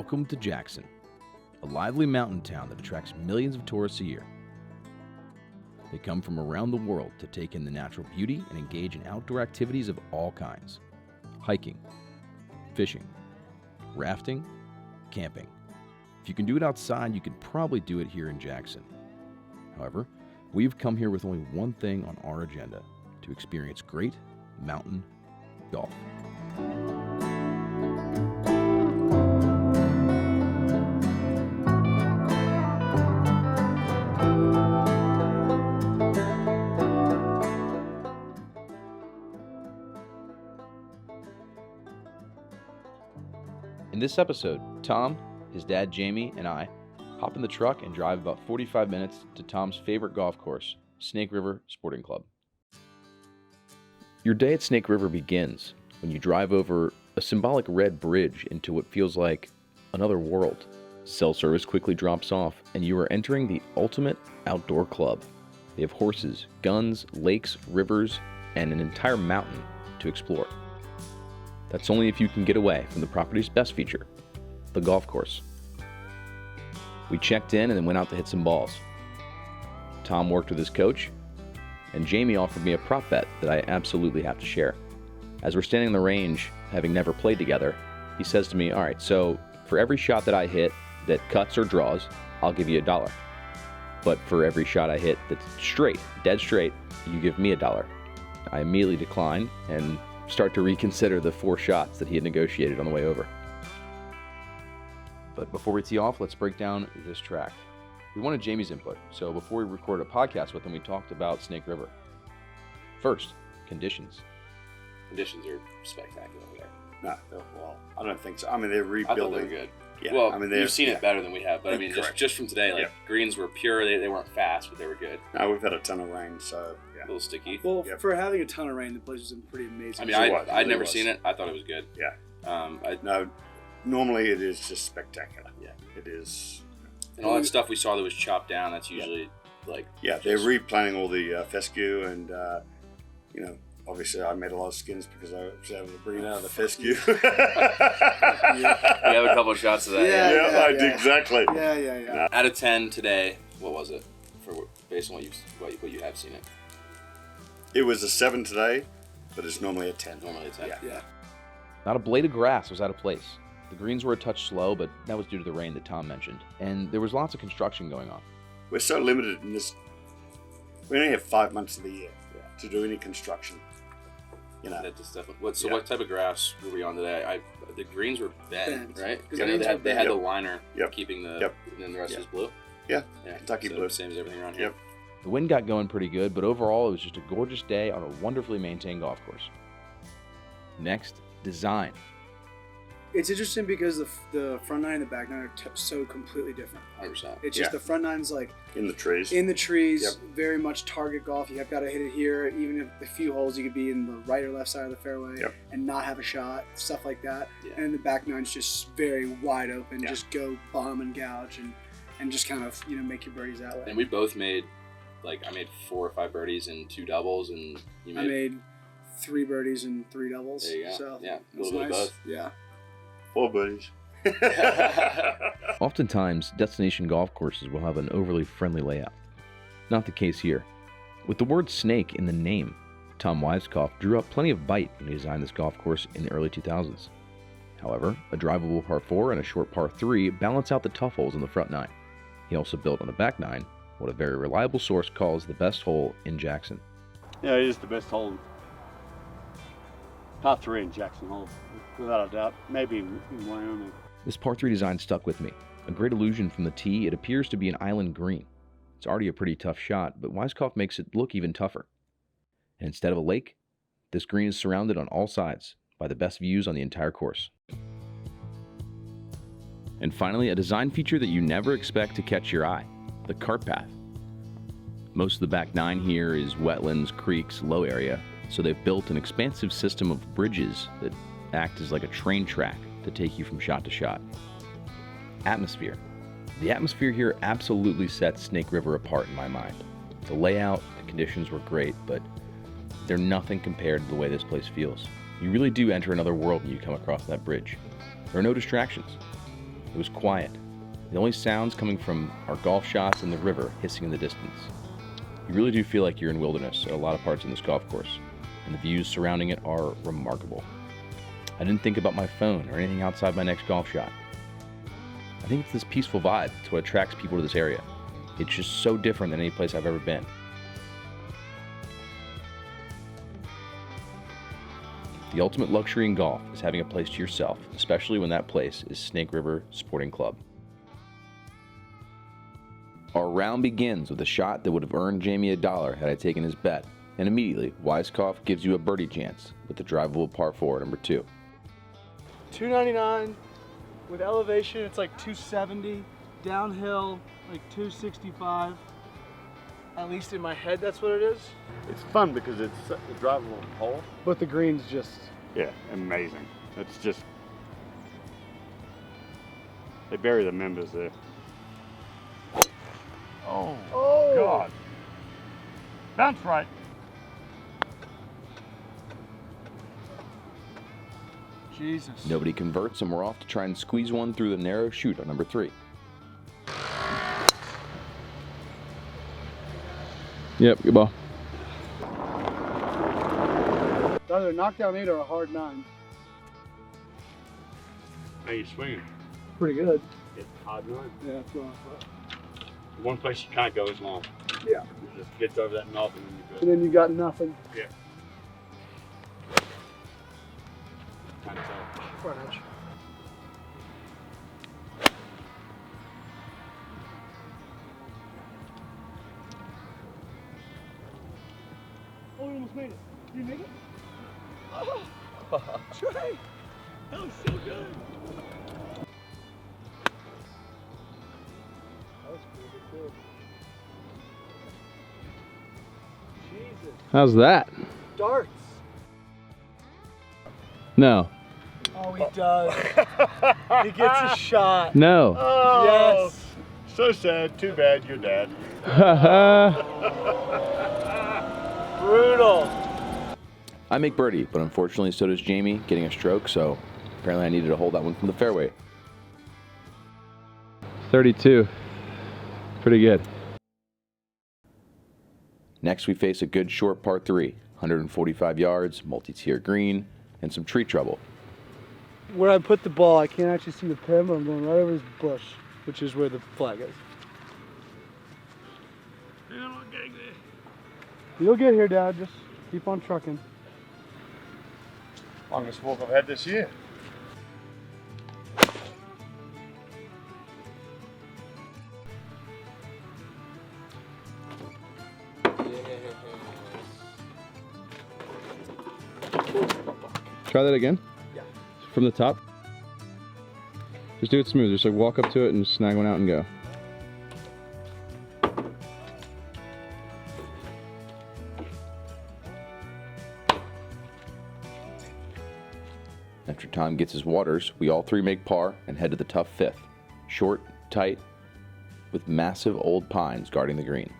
Welcome to Jackson, a lively mountain town that attracts millions of tourists a year. They come from around the world to take in the natural beauty and engage in outdoor activities of all kinds. Hiking, fishing, rafting, camping. If you can do it outside, you can probably do it here in Jackson. However, we've come here with only one thing on our agenda: to experience great mountain golf. In this episode, Tom, his dad Jamie, and I hop in the truck and drive about 45 minutes to Tom's favorite golf course, Snake River Sporting Club. Your day at Snake River begins when you drive over a symbolic red bridge into what feels like another world. Cell service quickly drops off, and you are entering the ultimate outdoor club. They have horses, guns, lakes, rivers, and an entire mountain to explore. That's only if you can get away from the property's best feature, the golf course. We checked in and then went out to hit some balls. Tom worked with his coach, and Jamie offered me a prop bet that I absolutely have to share. As we're standing on the range, having never played together, he says to me, "All right, so for every shot that I hit that cuts or draws, I'll give you $1. But for every shot I hit that's straight, dead straight, you give me $1. I immediately decline and start to reconsider the 4 shots that he had negotiated on the way over. But before we tee off, let's break down this track. We wanted Jamie's input, so before we recorded a podcast with him, we talked about Snake River. First, conditions. Conditions are spectacular there. No, well, I don't think so. I mean, they're I rebuilding. thought they were good. Yeah, well, I mean, you've seen it better than we have, but I mean, Correct. just from today, like greens were pure. They weren't fast, but they were good. No, we've had a ton of rain, so A little sticky. Well, for having a ton of rain, the place was in pretty amazing. I mean, It I'd never was. seen it. I thought it was good. Yeah. I No, normally it is just spectacular. Yeah. It is. and all that stuff we saw that was chopped down. That's usually like They're replanting all the fescue, and obviously I made a lot of skins because I was able to bring it out of the fescue. We have a couple of shots of that. Yeah. I did exactly. Yeah. Out of 10 today, what was it? Based on what you have seen it. It was a 7 today, but it's normally a 10. Normally a 10. Yeah. Not a blade of grass was out of place. The greens were a touch slow, but that was due to the rain that Tom mentioned. And there was lots of construction going on. We're so limited in this. We only have 5 months of the year to do any construction. That just definitely. What type of grass were we on today? The greens were bent, right? Because The I know greens they were had the bent. liner Yep. keeping the, Yep. and then the rest is blue. Yeah. Yeah, Kentucky so blue. Same as everything around here. Yep. The wind got going pretty good, but overall it was just a gorgeous day on a wonderfully maintained golf course. Next, design. It's interesting because the front nine and the back nine are so completely different. 100%. It's just Yeah. the front nine's like In the trees. in the trees, Yep. very much target golf. You have got to hit it here. Even if a few holes, you could be in the right or left side of the fairway Yep. and not have a shot, stuff like that. Yeah. And the back nine's just very wide open. Yeah. Just go bomb and gouge and just kind of make your birdies that way. And we both made, I made 4 or 5 birdies and 2 doubles, and you I made 3 birdies and 3 doubles. There you go. So Yeah, a it was little bit of nice. both. Yeah. 4 birdies. Oftentimes, destination golf courses will have an overly friendly layout. Not the case here. With the word snake in the name, Tom Weiskopf drew up plenty of bite when he designed this golf course in the early 2000s. However, a drivable par 4 and a short par 3 balance out the tough holes in the front 9. He also built on the back 9 what a very reliable source calls the best hole in Jackson. Yeah, it is the best hole. Top 3 in Jackson Hole, without a doubt. Maybe in Wyoming. This par 3 design stuck with me. A great illusion from the tee, it appears to be an island green. It's already a pretty tough shot, but Weiskopf makes it look even tougher. And instead of a lake, this green is surrounded on all sides by the best views on the entire course. And finally, a design feature that you never expect to catch your eye, the cart path. Most of the back 9 here is wetlands, creeks, low area, so they've built an expansive system of bridges that act as like a train track to take you from shot to shot. Atmosphere. The atmosphere here absolutely sets Snake River apart in my mind. The layout, the conditions were great, but they're nothing compared to the way this place feels. You really do enter another world when you come across that bridge. There are no distractions. It was quiet, the only sounds coming from our golf shots and the river hissing in the distance. You really do feel like you're in wilderness at a lot of parts in this golf course, and the views surrounding it are remarkable. I didn't think about my phone or anything outside my next golf shot. I think it's this peaceful vibe that's what attracts people to this area. It's just so different than any place I've ever been. The ultimate luxury in golf is having a place to yourself, especially when that place is Snake River Sporting Club. Our round begins with a shot that would have earned Jamie $1 had I taken his bet, and immediately Weiskopf gives you a birdie chance with the drivable par 4 number 2. 299 with elevation, it's like 270. Downhill, like 265. At least in my head, that's what it is. It's fun because it's a drivable hole. But the green's just... Yeah, amazing. It's just, they bury the members there. Oh, God. Bounce right. Jesus. Nobody converts, and we're off to try and squeeze one through the narrow chute on number 3. Yep, good ball. Either a knockdown 8 or a hard 9. How you swinging? Pretty good. It's hard 9. Yeah, that's what I thought. One place you can't go is long. Yeah. You just get over that knob and then you're And good. then you got nothing. Yeah. Can't tell. Front edge. Oh, you almost made it. Did you make it? Oh, Trey! That was so good. That was pretty good. Jesus. How's that? Darts. No. Oh, he does. He gets a shot. No. Oh, Yes. so sad. Too bad you're dead. Brutal. I make birdie, but unfortunately so does Jamie, getting a stroke, so apparently I needed to hold that one from the fairway. 32. Pretty good. Next we face a good short par 3, 145 yards, multi-tier green, and some tree trouble. Where I put the ball, I can't actually see the pin, but I'm going right over his bush, which is where the flag is. You'll get here, Dad. Just keep on trucking. Longest walk I've had this year. Try that again? Yeah. From the top? Just do it smooth. Just like walk up to it and snag one out and go. After Tom gets his waters, we all three make par and head to the tough 5th. Short, tight, with massive old pines guarding the green.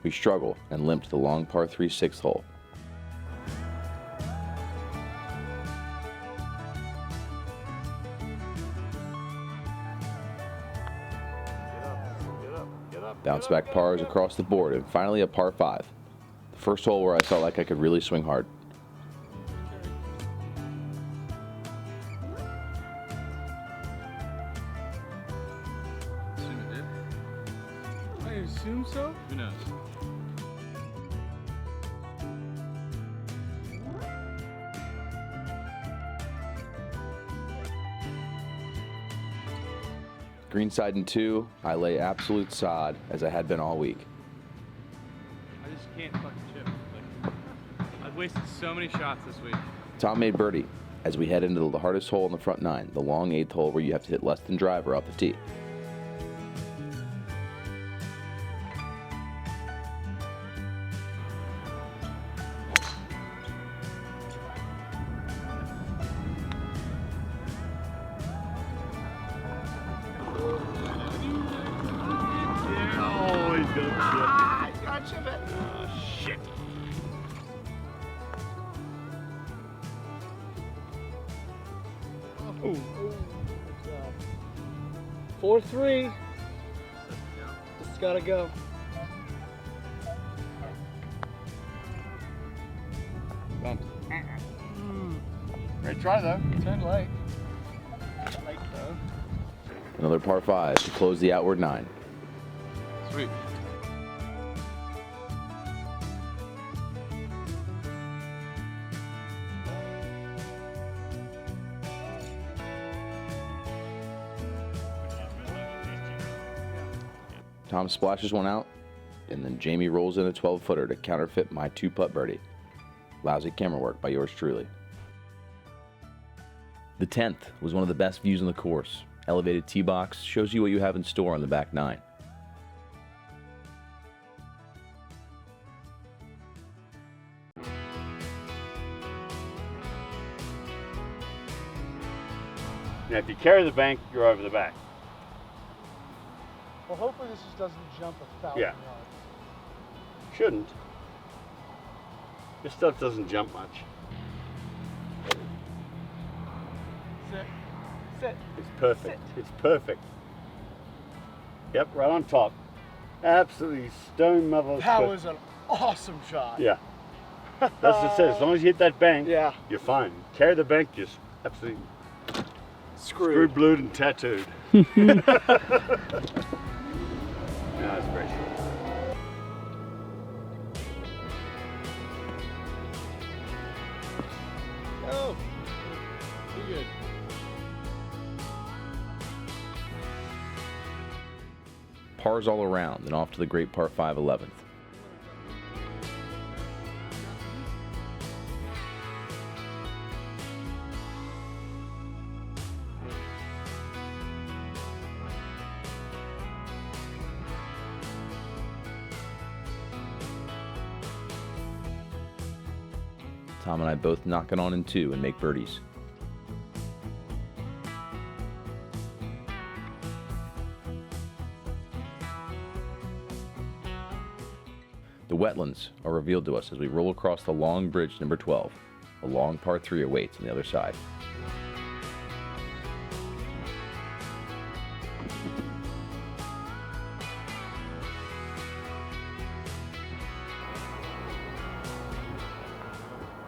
We struggle and limp to the long par 3 6th hole. Bounce back pars across the board, and finally a par 5. The first hole where I felt like I could really swing hard. Assume it did. I assume so. Who knows? Greenside in 2, I lay absolute sod as I had been all week. I just can't fucking chip. Like, I've wasted so many shots this week. Tom made birdie as we head into the hardest hole in the front 9, the long 8th hole where you have to hit less than driver off the tee. Oh, he's gonna chip it. Oh, shit. 4-3. It's gotta go. Bumps. Great try though. 10 light. Light though. Another par 5 to close the outward 9. Sweet. Tom splashes one out, and then Jamie rolls in a 12-footer to counterfeit my 2-putt birdie. Lousy camera work by yours truly. The 10th was one of the best views on the course. Elevated tee box shows you what you have in store on the back 9. Now, if you carry the bank, you're over the back. Well, hopefully this just doesn't jump 1,000 Yeah. yards. Shouldn't. This stuff doesn't jump much. Sit. Sit. It's perfect. It's perfect. Yep, right on top. Absolutely stone mother. That was an awesome shot. Yeah. That's what it says. As long as you hit that bank, Yeah. you're fine. Carry the bank, just absolutely screwed, blued, and tattooed. No, that's great. Go. Be good. Pars all around and off to the great par 5 11th. Tom and I both knock it on in 2 and make birdies. The wetlands are revealed to us as we roll across the long bridge number 12. A long par 3 awaits on the other side.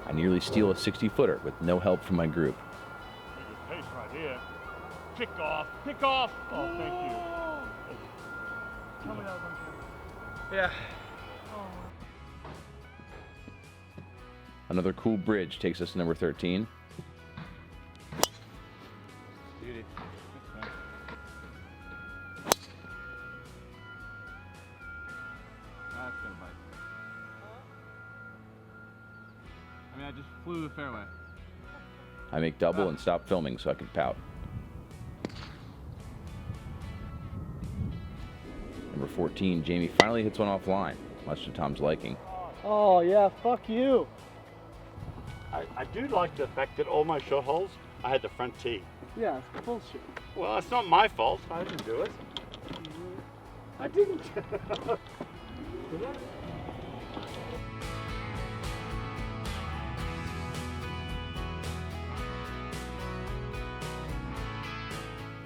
I nearly steal a 60-footer with no help from my group. Good pace right here. Pick off. Pick off. Oh, thank you. Tell me that was on camera. Yeah. Another cool bridge takes us to number 13. Beauty. That's gonna bite. I mean, I just flew the fairway. I make double and stop filming so I can pout. Number 14, Jamie finally hits one offline, much to Tom's liking. Oh, yeah, fuck you. I do like the fact that all my shot holes, I had the front tee. Yeah, it's bullshit. Well, it's not my fault. I didn't do it. I didn't.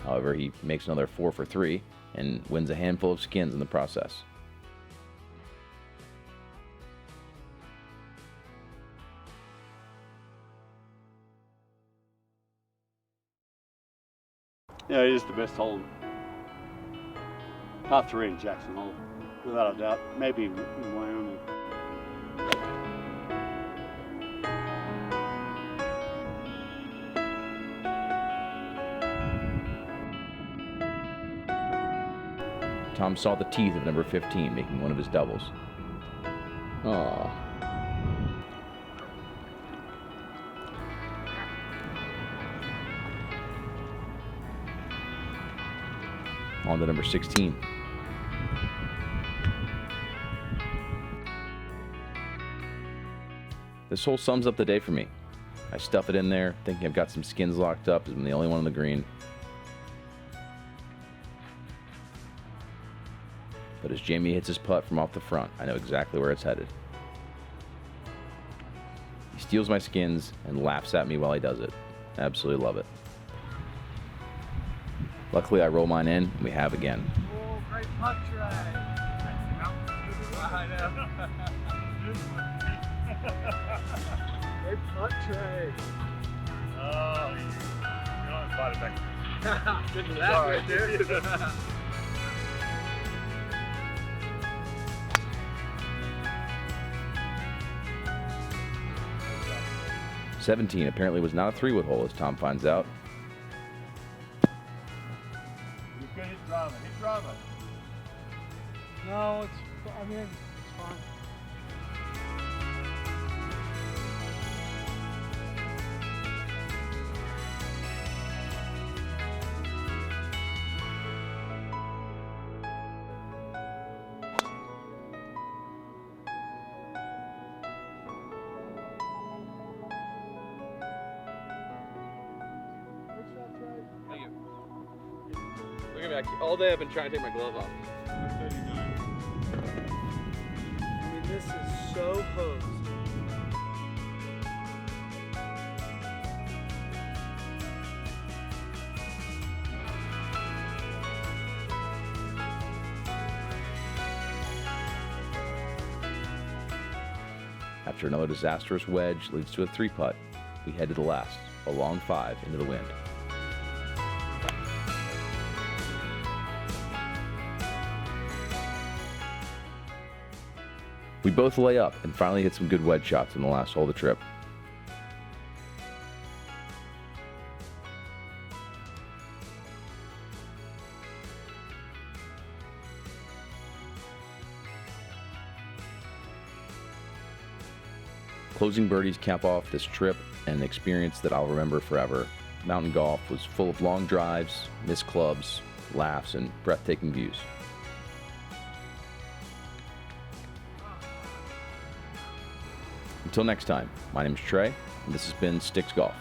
However, he makes another 4 for 3 and wins a handful of skins in the process. Yeah, it is the best hole. Par 3 in Jackson Hole, without a doubt. Maybe in Wyoming. Tom saw the teeth of number 15 making one of his doubles. Aww. On to number 16. This hole sums up the day for me. I stuff it in there, thinking I've got some skins locked up as I'm the only one on the green. But as Jamie hits his putt from off the front, I know exactly where it's headed. He steals my skins and laughs at me while he does it. Absolutely love it. Luckily, I roll mine in, and we have again. Oh, great putt try. I know. Great putt tray. Oh, you don't invite it back. Good for that right there. 17 apparently was not a 3-wood hole, as Tom finds out. You can hit driver. Hit driver. No, it's fine. Thank you. Look at me. All day I've been trying to take my glove off. I mean, this is so hosed. After another disastrous wedge leads to a 3-putt, we head to the last, a long 5 into the wind. We both lay up and finally hit some good wedge shots in the last hole of the trip. Closing birdies cap off this trip and an experience that I'll remember forever. Mountain golf was full of long drives, missed clubs, laughs, and breathtaking views. Until next time, my name is Trey, and this has been Sticks Golf.